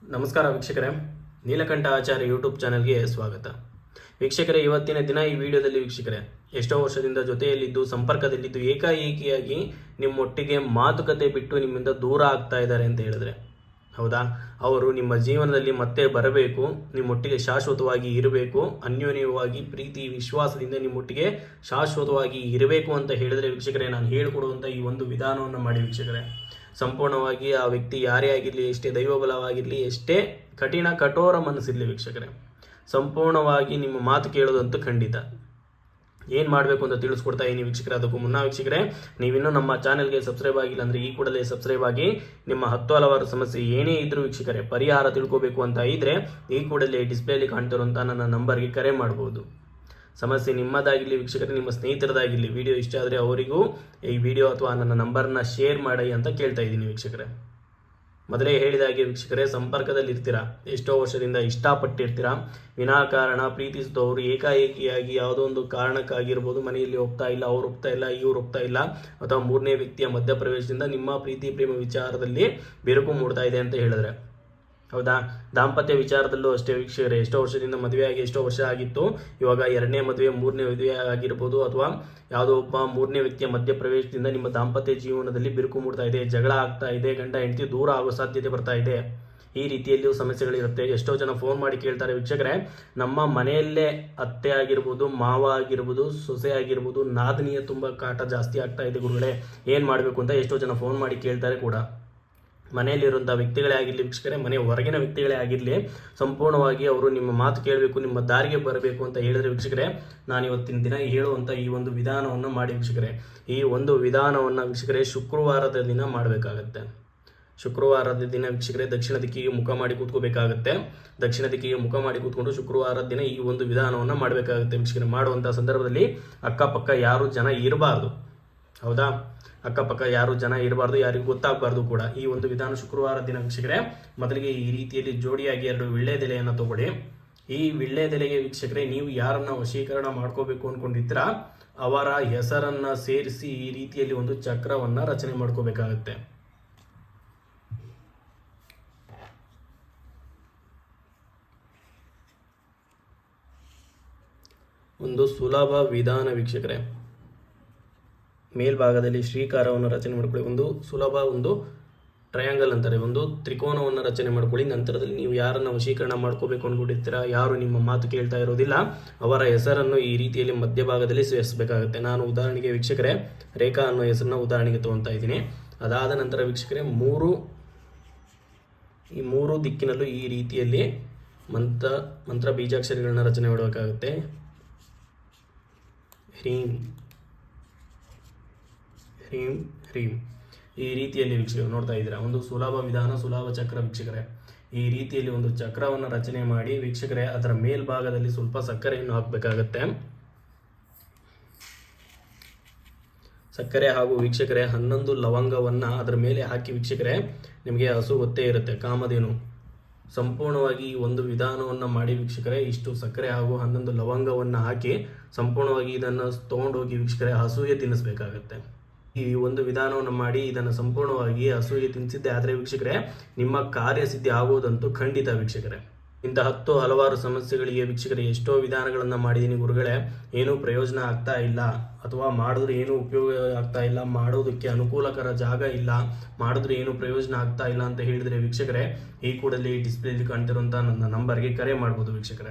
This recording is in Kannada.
ನಮಸ್ಕಾರ ವೀಕ್ಷಕರೇ, ನೀಲಕಂಠ ಆಚಾರ್ಯ ಯೂಟ್ಯೂಬ್ ಚಾನೆಲ್ಗೆ ಸ್ವಾಗತ. ವೀಕ್ಷಕರೇ, ಇವತ್ತಿನ ದಿನ ಈ ವಿಡಿಯೋದಲ್ಲಿ ವೀಕ್ಷಕರೇ, ಎಷ್ಟೋ ವರ್ಷದಿಂದ ಜೊತೆಯಲ್ಲಿದ್ದು ಸಂಪರ್ಕದಲ್ಲಿದ್ದು ಏಕಾಏಕಿಯಾಗಿ ನಿಮ್ಮೊಟ್ಟಿಗೆ ಮಾತುಕತೆ ಬಿಟ್ಟು ನಿಮ್ಮಿಂದ ದೂರ ಆಗ್ತಾ ಇದ್ದಾರೆ ಅಂತ ಹೇಳಿದ್ರೆ ಹೌದಾ, ಅವರು ನಿಮ್ಮ ಜೀವನದಲ್ಲಿ ಮತ್ತೆ ಬರಬೇಕು, ನಿಮ್ಮೊಟ್ಟಿಗೆ ಶಾಶ್ವತವಾಗಿ ಇರಬೇಕು, ಅನ್ಯೋನ್ಯವಾಗಿ ಪ್ರೀತಿ ವಿಶ್ವಾಸದಿಂದ ನಿಮ್ಮೊಟ್ಟಿಗೆ ಶಾಶ್ವತವಾಗಿ ಇರಬೇಕು ಅಂತ ಹೇಳಿದ್ರೆ ವೀಕ್ಷಕರೇ, ನಾನು ಹೇಳಿಕೊಡುವಂಥ ಈ ಒಂದು ವಿಧಾನವನ್ನು ಮಾಡಿ ವೀಕ್ಷಕರೇ, ಸಂಪೂರ್ಣವಾಗಿ ಆ ವ್ಯಕ್ತಿ ಯಾರೇ ಆಗಿರಲಿ, ಎಷ್ಟೇ ದೈವಬಲವಾಗಿರಲಿ, ಎಷ್ಟೇ ಕಠೋರ ಮನಸ್ಸಿರಲಿ ವೀಕ್ಷಕರೇ, ಸಂಪೂರ್ಣವಾಗಿ ನಿಮ್ಮ ಮಾತು ಕೇಳೋದಂತೂ ಖಂಡಿತ. ಏನು ಮಾಡಬೇಕು ಅಂತ ತಿಳಿಸ್ಕೊಡ್ತಾ ಇದ್ದೀನಿ ವೀಕ್ಷಕರೇ. ಅದಕ್ಕೂ ಮುನ್ನ ವೀಕ್ಷಕರೇ, ನೀವಿನ್ನೂ ನಮ್ಮ ಚಾನೆಲ್ಗೆ ಸಬ್ಸ್ಕ್ರೈಬ್ ಆಗಿಲ್ಲ ಅಂದರೆ ಈ ಕೂಡಲೇ ಸಬ್ಸ್ಕ್ರೈಬ್ ಆಗಿ, ನಿಮ್ಮ 10 ಹಲವಾರು ಸಮಸ್ಯೆ ಏನೇ ಇದ್ರೂ ವೀಕ್ಷಕರೇ ಪರಿಹಾರ ತಿಳ್ಕೋಬೇಕು ಅಂತ ಇದ್ದರೆ ಈ ಕೂಡಲೇ ಡಿಸ್ಪ್ಲೇಲಿ ಕಾಣ್ತಿರುವಂಥ ನನ್ನ ನಂಬರ್ಗೆ ಕರೆ ಮಾಡ್ಬೋದು. ಸಮಸ್ಯೆ ನಿಮ್ಮದಾಗಿರಲಿ ವೀಕ್ಷಕರೇ, ನಿಮ್ಮ ಸ್ನೇಹಿತರದಾಗಿರಲಿ, ವಿಡಿಯೋ ಇಷ್ಟ ಆದರೆ ಅವರಿಗೂ ಈ ವಿಡಿಯೋ ಅಥವಾ ನನ್ನ ನಂಬರ್ನ ಶೇರ್ ಮಾಡಿ ಅಂತ ಕೇಳ್ತಾ ಇದ್ದೀನಿ ವೀಕ್ಷಕರೇ. ಮೊದಲೇ ಹೇಳಿದಾಗೆ ವೀಕ್ಷಕರೇ, ಸಂಪರ್ಕದಲ್ಲಿ ಇರ್ತೀರಾ, ಎಷ್ಟೋ ವರ್ಷದಿಂದ ಇಷ್ಟಪಟ್ಟಿರ್ತೀರಾ, ವಿನಾಕಾರಣ ಪ್ರೀತಿಸಿದವರು ಏಕಾಏಕಿಯಾಗಿ ಯಾವುದೋ ಒಂದು ಕಾರಣಕ್ಕಾಗಿರ್ಬೋದು, ಮನೆಯಲ್ಲಿ ಒಪ್ತಾ ಇಲ್ಲ, ಅವ್ರು ಒಪ್ತಾ ಇಲ್ಲ, ಇವ್ರು ಒಪ್ತಾ ಇಲ್ಲ, ಅಥವಾ ಮೂರನೇ ವ್ಯಕ್ತಿಯ ಮಧ್ಯಪ್ರವೇಶದಿಂದ ನಿಮ್ಮ ಪ್ರೀತಿ ಪ್ರೇಮ ವಿಚಾರದಲ್ಲಿ ಬಿರುಕು ಮೂಡ್ತಾ ಇದೆ ಅಂತ ಹೇಳಿದ್ರೆ ಹೌದಾ. ದಾಂಪತ್ಯ ವಿಚಾರದಲ್ಲೂ ಅಷ್ಟೇ ವೀಕ್ಷಕರೇ, ಎಷ್ಟೋ ವರ್ಷದಿಂದ ಮದುವೆಯಾಗಿ ಎಷ್ಟೋ ವರ್ಷ ಆಗಿತ್ತು, ಇವಾಗ 2ನೇ ಮದುವೆ 3ನೇ ಮದುವೆ ಆಗಿರ್ಬೋದು, ಅಥವಾ ಯಾವುದೋ ಒಬ್ಬ 3ನೇ ವ್ಯಕ್ತಿಯ ಮಧ್ಯಪ್ರವೇಶದಿಂದ ನಿಮ್ಮ ದಾಂಪತ್ಯ ಜೀವನದಲ್ಲಿ ಬಿರುಕು ಮೂಡ್ತಾ ಇದೆ, ಜಗಳ ಆಗ್ತಾ ಇದೆ, ಗಂಡ ಹೆಂಡತಿ ದೂರ ಆಗೋ ಸಾಧ್ಯತೆ ಬರ್ತಾ ಇದೆ. ಈ ರೀತಿಯಲ್ಲಿಯೂ ಸಮಸ್ಯೆಗಳಿರುತ್ತೆ. ಎಷ್ಟೋ ಜನ ಫೋನ್ ಮಾಡಿ ಕೇಳ್ತಾರೆ ವೀಕ್ಷಕರೇ, ನಮ್ಮ ಮನೆಯಲ್ಲೇ ಅತ್ತೆ ಆಗಿರ್ಬೋದು, ಮಾವ ಆಗಿರ್ಬೋದು, ಸೊಸೆ ಆಗಿರ್ಬೋದು, ನಾದಿನಿಯ ತುಂಬ ಕಾಟ ಜಾಸ್ತಿ ಆಗ್ತಾ ಇದೆ ಗುರುಗಳೇ, ಏನು ಮಾಡಬೇಕು ಅಂತ ಎಷ್ಟೋ ಜನ ಫೋನ್ ಮಾಡಿ ಕೇಳ್ತಾರೆ ಕೂಡ. ಮನೆಯಲ್ಲಿರುವಂಥ ವ್ಯಕ್ತಿಗಳೇ ಆಗಿರಲಿ ವೀಕ್ಷಕರೇ, ಮನೆ ಹೊರಗಿನ ವ್ಯಕ್ತಿಗಳೇ ಆಗಿರಲಿ, ಸಂಪೂರ್ಣವಾಗಿ ಅವರು ನಿಮ್ಮ ಮಾತು ಕೇಳಬೇಕು, ನಿಮ್ಮ ದಾರಿಗೆ ಬರಬೇಕು ಅಂತ ಹೇಳಿದ್ರೆ ವೀಕ್ಷಕರೇ, ನಾನು ಇವತ್ತಿನ ದಿನ ಹೇಳುವಂಥ ಈ ಒಂದು ವಿಧಾನವನ್ನು ಮಾಡಿ ವೀಕ್ಷಕರೇ. ಈ ಒಂದು ವಿಧಾನವನ್ನು ವೀಕ್ಷಕರೇ ಶುಕ್ರವಾರದ ದಿನ ಮಾಡಬೇಕಾಗತ್ತೆ. ಶುಕ್ರವಾರದ ದಿನ ವೀಕ್ಷಕರೇ ದಕ್ಷಿಣ ದಿಕ್ಕಿಗೆ ಮುಖ ಮಾಡಿ ಕೂತ್ಕೋಬೇಕಾಗತ್ತೆ. ದಕ್ಷಿಣ ದಿಕ್ಕಿಗೆ ಮುಖ ಮಾಡಿ ಕೂತ್ಕೊಂಡು ಶುಕ್ರವಾರದ ದಿನ ಈ ಒಂದು ವಿಧಾನವನ್ನು ಮಾಡಬೇಕಾಗುತ್ತೆ ವೀಕ್ಷಕರೇ. ಮಾಡುವಂಥ ಸಂದರ್ಭದಲ್ಲಿ ಅಕ್ಕಪಕ್ಕ ಯಾರು ಜನ ಇರಬಾರ್ದು, ಹೌದಾ, ಅಕ್ಕಪಕ್ಕ ಯಾರು ಜನ ಇರಬಾರ್ದು, ಯಾರಿಗೂ ಗೊತ್ತಾಗಬಾರ್ದು ಕೂಡ. ಈ ಒಂದು ವಿಧಾನ ಶುಕ್ರವಾರ ದಿನ ವೀಕ್ಷಕರೇ, ಮೊದಲಿಗೆ ಈ ರೀತಿಯಲ್ಲಿ ಜೋಡಿಯಾಗಿ 2 ವಿಳ್ಳೆದೆಲೆಯನ್ನು ತಗೊಳ್ಳಿ. ಈ ವಿಳ್ಳೆದೆಲೆಗೆ ವೀಕ್ಷಕರೇ, ನೀವು ಯಾರನ್ನ ವಶೀಕರಣ ಮಾಡ್ಕೋಬೇಕು ಅನ್ಕೊಂಡಿರ್ತೀರಾ ಅವರ ಹೆಸರನ್ನ ಸೇರಿಸಿ ಈ ರೀತಿಯಲ್ಲಿ ಒಂದು ಚಕ್ರವನ್ನ ರಚನೆ ಮಾಡ್ಕೋಬೇಕಾಗತ್ತೆ. ಒಂದು ಸುಲಭ ವಿಧಾನ ವೀಕ್ಷಕರೇ. ಮೇಲ್ಭಾಗದಲ್ಲಿ ಶ್ರೀಕಾರವನ್ನು ರಚನೆ ಮಾಡ್ಕೊಳ್ಳಿ. ಒಂದು ಸುಲಭ ಒಂದು ಟ್ರಯಾಂಗಲ್ ಅಂತಾರೆ, ಒಂದು ತ್ರಿಕೋನವನ್ನು ರಚನೆ ಮಾಡ್ಕೊಳ್ಳಿ. ನಂತರದಲ್ಲಿ ನೀವು ಯಾರನ್ನ ವಶೀಕರಣ ಮಾಡ್ಕೋಬೇಕು ಅಂದ್ಕೊಂಡಿರ್ತೀರಾ, ಯಾರು ನಿಮ್ಮ ಮಾತು ಕೇಳ್ತಾ ಇರೋದಿಲ್ಲ, ಅವರ ಹೆಸರನ್ನು ಈ ರೀತಿಯಲ್ಲಿ ಮಧ್ಯಭಾಗದಲ್ಲಿ ಸೇರಿಸಬೇಕಾಗುತ್ತೆ. ನಾನು ಉದಾಹರಣೆಗೆ ವೀಕ್ಷಕರೇ ರೇಖಾ ಅನ್ನೋ ಹೆಸರನ್ನ ಉದಾಹರಣೆಗೆ ತಗೊತಾ ಇದ್ದೀನಿ. ಅದಾದ ನಂತರ ವೀಕ್ಷಕರೇ ಈ ಮೂರು ದಿಕ್ಕಿನಲ್ಲೂ ಈ ರೀತಿಯಲ್ಲಿ ಮಂತ್ರ ಬೀಜಾಕ್ಷರಗಳನ್ನ ರಚನೆ ಮಾಡಬೇಕಾಗುತ್ತೆ. ಹ್ರೀಂ ಹ್ರೀಂ ಹ್ರೀಂ ಈ ರೀತಿಯಲ್ಲಿ ವೀಕ್ಷಕರು ನೋಡ್ತಾ ಇದ್ದೀರಾ, ಒಂದು ಸುಲಭ ವಿಧಾನ, ಸುಲಭ ಚಕ್ರ ವೀಕ್ಷಕರೇ. ಈ ರೀತಿಯಲ್ಲಿ ಒಂದು ಚಕ್ರವನ್ನು ರಚನೆ ಮಾಡಿ ವೀಕ್ಷಕರೇ, ಅದರ ಮೇಲ್ಭಾಗದಲ್ಲಿ ಸ್ವಲ್ಪ ಸಕ್ಕರೆಯನ್ನು ಹಾಕಬೇಕಾಗತ್ತೆ. ಸಕ್ಕರೆ ಹಾಗೂ ವೀಕ್ಷಕರೇ 11 ಲವಂಗವನ್ನು ಅದರ ಮೇಲೆ ಹಾಕಿ ವೀಕ್ಷಕರೇ, ನಿಮಗೆ ಹಸು ಗೊತ್ತೇ ಇರುತ್ತೆ, ಕಾಮಧೇನು. ಸಂಪೂರ್ಣವಾಗಿ ಈ ಒಂದು ವಿಧಾನವನ್ನು ಮಾಡಿ ವೀಕ್ಷಕರೇ, ಇಷ್ಟು ಸಕ್ಕರೆ ಹಾಗೂ 11 ಲವಂಗವನ್ನು ಹಾಕಿ ಸಂಪೂರ್ಣವಾಗಿ ಇದನ್ನು ತೊಗೊಂಡೋಗಿ ವೀಕ್ಷಕರೇ ಹಸುಗೆ ತಿನ್ನಿಸ್ಬೇಕಾಗತ್ತೆ. ಈ ಒಂದು ವಿಧಾನವನ್ನು ಮಾಡಿ ಇದನ್ನು ಸಂಪೂರ್ಣವಾಗಿ ಹಸುವಿಗೆ ತಿನ್ನಿಸಿದ್ದೆ ಆದರೆ ವೀಕ್ಷಕರೇ, ನಿಮ್ಮ ಕಾರ್ಯಸಿದ್ಧಿ ಆಗುವುದಂತೂ ಖಂಡಿತ ವೀಕ್ಷಕರೇ. ಇಂಥ 10 ಹಲವಾರು ಸಮಸ್ಯೆಗಳಿಗೆ ವೀಕ್ಷಕರೇ ಎಷ್ಟೋ ವಿಧಾನಗಳನ್ನು ಮಾಡಿದ್ದೀನಿ ಗುರುಗಳೇ, ಏನೂ ಪ್ರಯೋಜನ ಆಗ್ತಾ ಇಲ್ಲ, ಅಥವಾ ಮಾಡಿದ್ರೆ ಏನೂ ಉಪಯೋಗ ಆಗ್ತಾ ಇಲ್ಲ, ಮಾಡೋದಕ್ಕೆ ಅನುಕೂಲಕರ ಜಾಗ ಇಲ್ಲ, ಮಾಡಿದ್ರೆ ಏನೂ ಪ್ರಯೋಜನ ಆಗ್ತಾ ಇಲ್ಲ ಅಂತ ಹೇಳಿದರೆ ವೀಕ್ಷಕರೇ, ಈ ಕೂಡಲೇ ಡಿಸ್ಪ್ಲೇಲಿ ಕಾಣ್ತಿರುವಂಥ ನನ್ನ ನಂಬರ್ಗೆ ಕರೆ ಮಾಡ್ಬೋದು ವೀಕ್ಷಕರೇ.